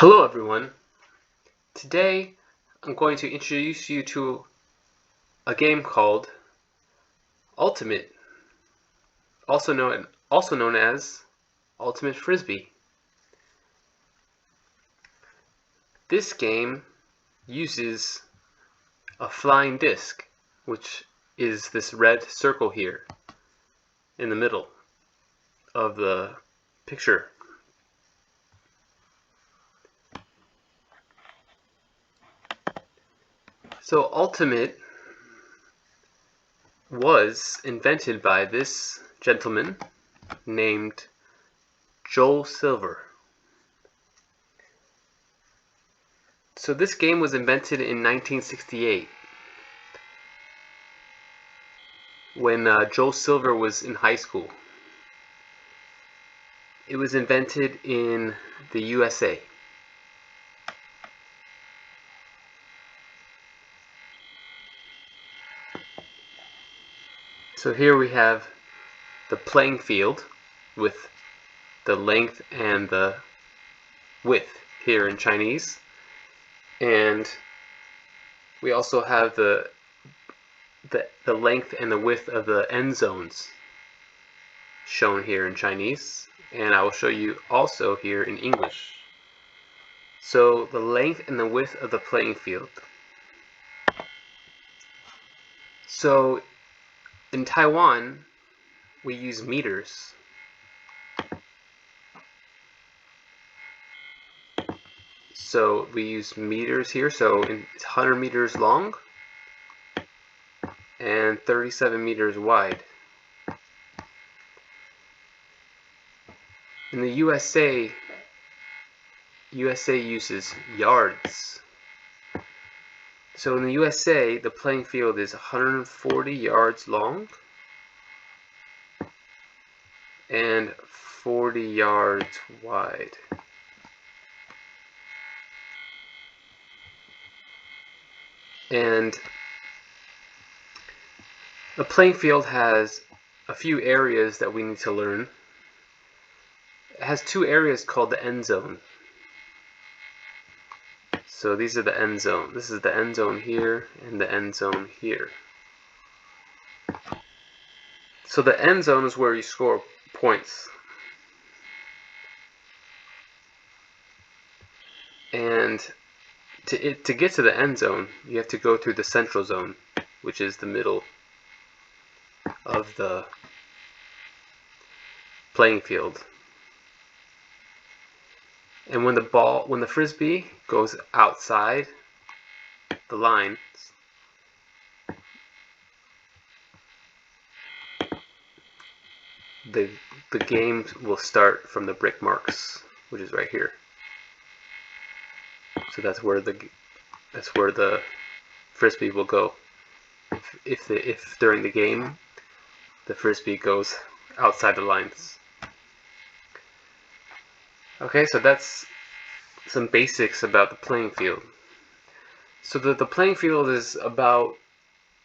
Hello everyone. Today I'm going to introduce you to a game called Ultimate, also known as Ultimate Frisbee. This game uses a flying disc, which is this red circle here in the middle of the picture. So Ultimate was invented by this gentleman named Joel Silver. So this game was invented in 1968 when Joel Silver was in high school. It was invented in the USA. So here we have the playing field with the length and the width here in Chinese, and we also have the length and the width of the end zones shown here in Chinese, and I will show you also here in English. So the length and the width of the playing field. So in Taiwan, we use meters. So we use meters here, so it's 100 meters long and 37 meters wide. In the USA uses yards. So in the USA, the playing field is 140 yards long and 40 yards wide. And the playing field has a few areas that we need to learn. It has two areas called the end zone. So these are the end zone. This is the end zone here and the end zone here. So the end zone is where you score points. And to get to the end zone, you have to go through the central zone, which is the middle of the playing field. And when the frisbee goes outside the lines, the game will start from the brick marks, which is right here. So that's where the frisbee will go. If during the game the frisbee goes outside the lines. Okay, so that's some basics about the playing field. So the playing field is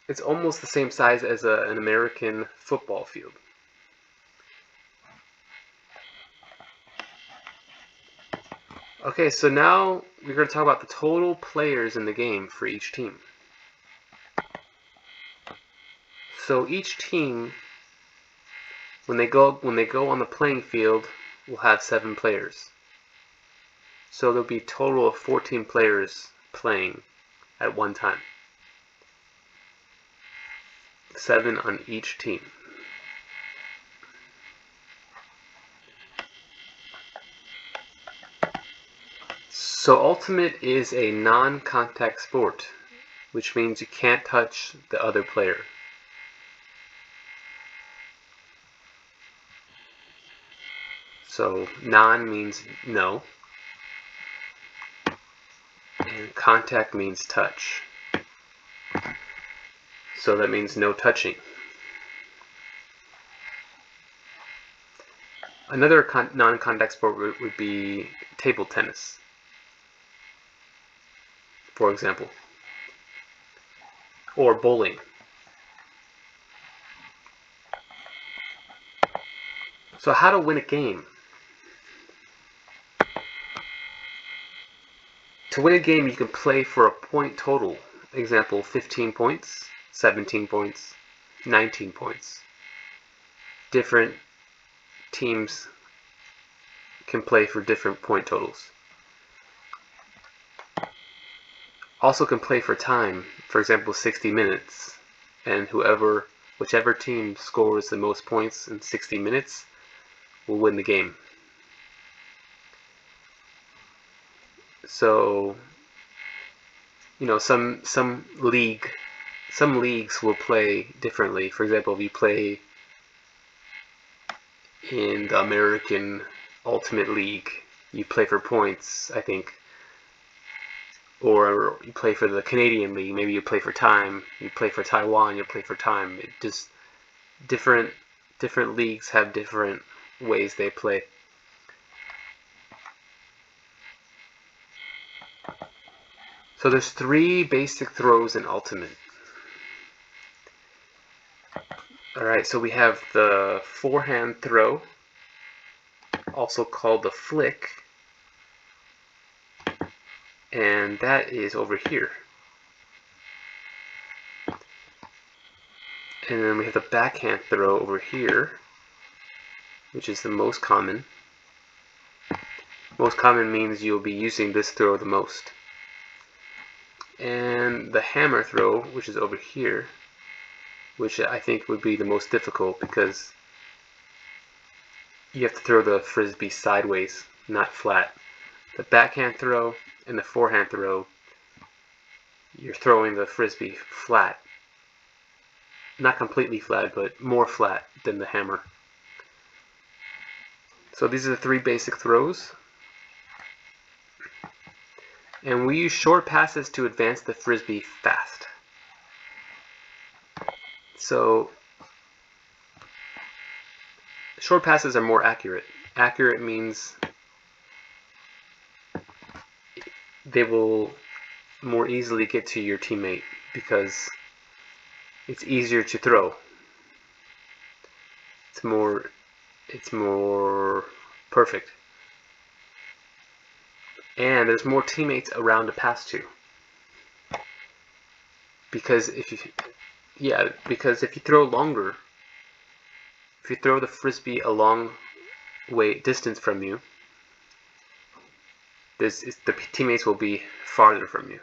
it's almost the same size as an American football field. Okay, so now we're going to talk about the total players in the game for each team. So each team, when they go on the playing field, will have 7 players. So there'll be a total of 14 players playing at one time. 7 on each team. So Ultimate is a non-contact sport, which means you can't touch the other player. So non means no, and contact means touch. So that means no touching. Another non-contact sport would be table tennis, for example, or bowling. So how to win a game? To win a game, you can play for a point total. Example, 15 points, 17 points, 19 points. Different teams can play for different point totals. Also can play for time, for example 60 minutes, and whichever team scores the most points in 60 minutes will win the game. So, you know, some leagues will play differently. For example, if you play in the American Ultimate League, you play for points, I think. Or you play for the Canadian League, maybe you play for time. You play for Taiwan, you play for time. It just different leagues have different ways they play. So there's 3 basic throws in Ultimate. Alright, so we have the forehand throw, also called the flick, and that is over here. And then we have the backhand throw over here, which is the most common. Most common means you'll be using this throw the most. And the hammer throw, which is over here, which I think would be the most difficult because you have to throw the Frisbee sideways, not flat. The backhand throw and the forehand throw, you're throwing the Frisbee flat. Not completely flat, but more flat than the hammer. So these are the 3 basic throws. And we use short passes to advance the Frisbee fast. So short passes are more accurate. Accurate means they will more easily get to your teammate because it's easier to throw. It's more perfect. And there's more teammates around to pass to. Because if you throw longer, if you throw the Frisbee a long distance from you, the teammates will be farther from you.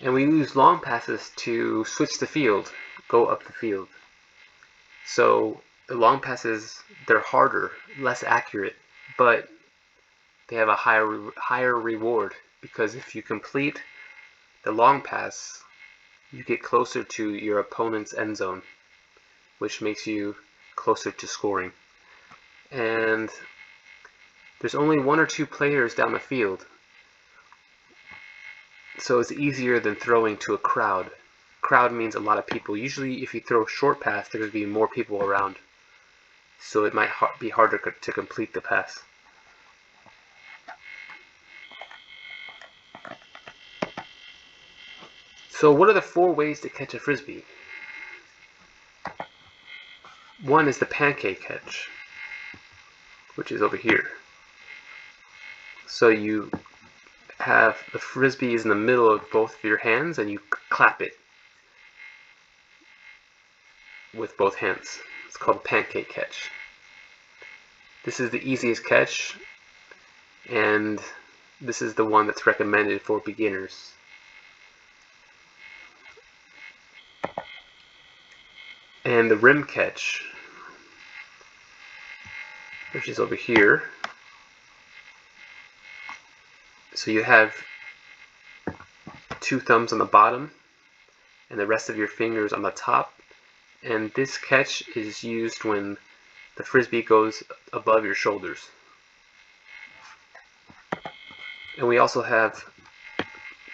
And we use long passes to switch the field, go up the field. So the long passes, they're harder, less accurate, but they have a higher reward because if you complete the long pass, you get closer to your opponent's end zone, which makes you closer to scoring. And there's only 1 or 2 players down the field, so it's easier than throwing to a crowd. Crowd means a lot of people. Usually if you throw a short pass, there's going to be more people around, so it might be harder to complete the pass. So what are the 4 ways to catch a Frisbee? One is the pancake catch, which is over here. So you have the Frisbee is in the middle of both of your hands and you clap it with both hands. It's called a pancake catch. This is the easiest catch, and this is the one that's recommended for beginners. And the rim catch, which is over here. So you have 2 thumbs on the bottom and the rest of your fingers on the top, and this catch is used when the Frisbee goes above your shoulders. And we also have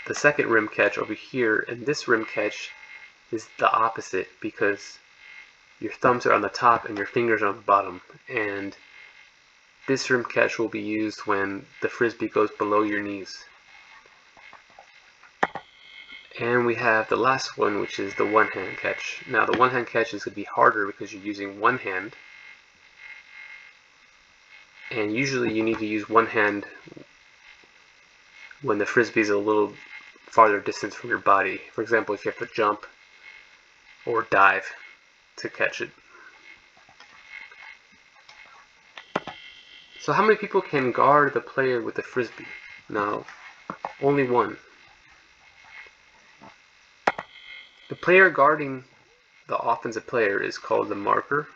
the second rim catch over here, and this rim catch is the opposite because your thumbs are on the top and your fingers are on the bottom, and this rim catch will be used when the Frisbee goes below your knees. And we have the last one, which is the one-hand catch. Now the one-hand catch is going to be harder because you're using one hand, and usually you need to use one hand when the frisbee is a little farther distance from your body. For example, if you have to jump or dive to catch it. So how many people can guard the player with the frisbee? Now, only one. The player guarding the offensive player is called the marker,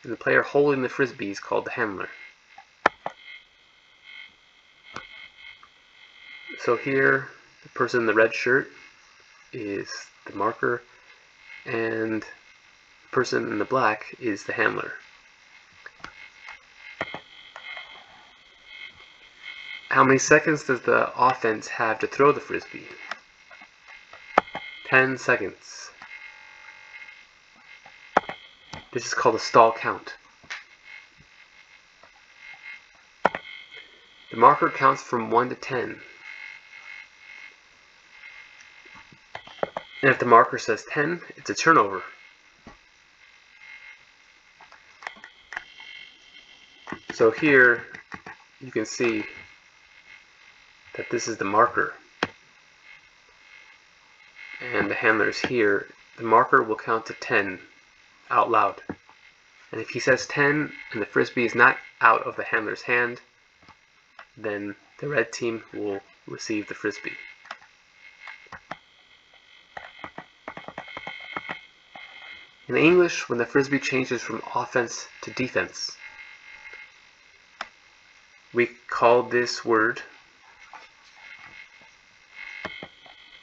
and the player holding the frisbee is called the handler. So here, the person in the red shirt is the marker, and the person in the black is the handler. How many seconds does the offense have to throw the frisbee? 10 seconds. This is called a stall count. The marker counts from 1 to 10. And if the marker says 10, it's a turnover. So here you can see that this is the marker. And the handler is here. The marker will count to 10 out loud. And if he says 10 and the frisbee is not out of the handler's hand, then the red team will receive the frisbee. In English, when the frisbee changes from offense to defense, we call this word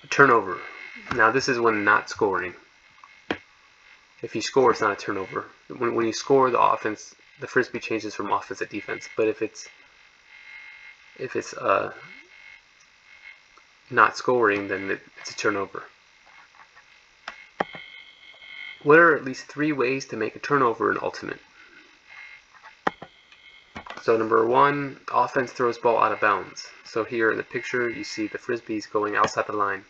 a turnover. Now this is when not scoring. If you score, it's not a turnover. When you score, the frisbee changes from offense to defense. But if it's not scoring, then it's a turnover. What are at least 3 ways to make a turnover in Ultimate? So number 1, offense throws ball out of bounds. So here in the picture, you see the frisbee's going outside the line.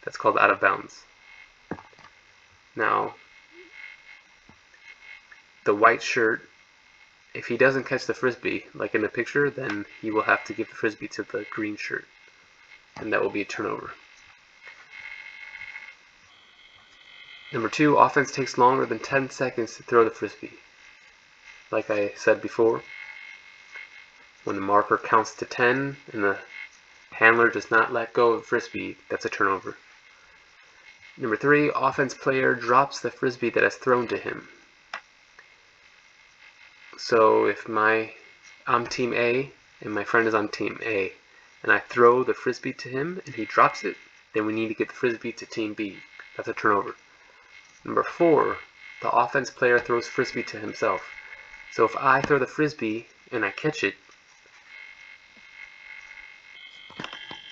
That's called out of bounds. Now, the white shirt, if he doesn't catch the frisbee, like in the picture, then he will have to give the frisbee to the green shirt, and that will be a turnover. Number 2, offense takes longer than 10 seconds to throw the frisbee. Like I said before, when the marker counts to 10 and the handler does not let go of the frisbee, that's a turnover. Number 3, offense player drops the frisbee that is thrown to him. So if I'm team A and my friend is on team A, and I throw the frisbee to him and he drops it, then we need to get the frisbee to team B. That's a turnover. Number 4, the offense player throws frisbee to himself. So if I throw the frisbee and I catch it,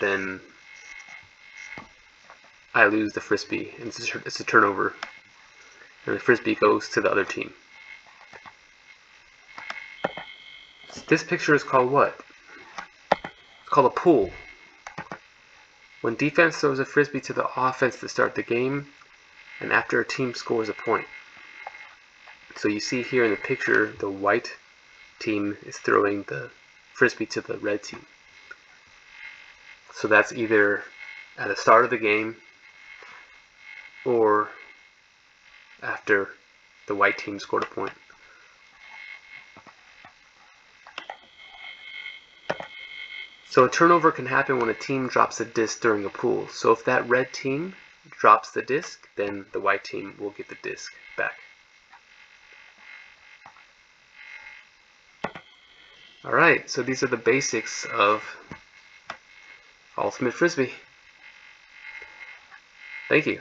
then I lose the frisbee, and it's a turnover, and the frisbee goes to the other team. This picture is called what? It's called a pool. When defense throws a frisbee to the offense to start the game, and after a team scores a point. So you see here in the picture, the white team is throwing the frisbee to the red team. So that's either at the start of the game or after the white team scored a point. So a turnover can happen when a team drops a disc during a pool. So if that red team drops the disc, then the white team will get the disc back. Alright, so these are the basics of Ultimate Frisbee. Thank you.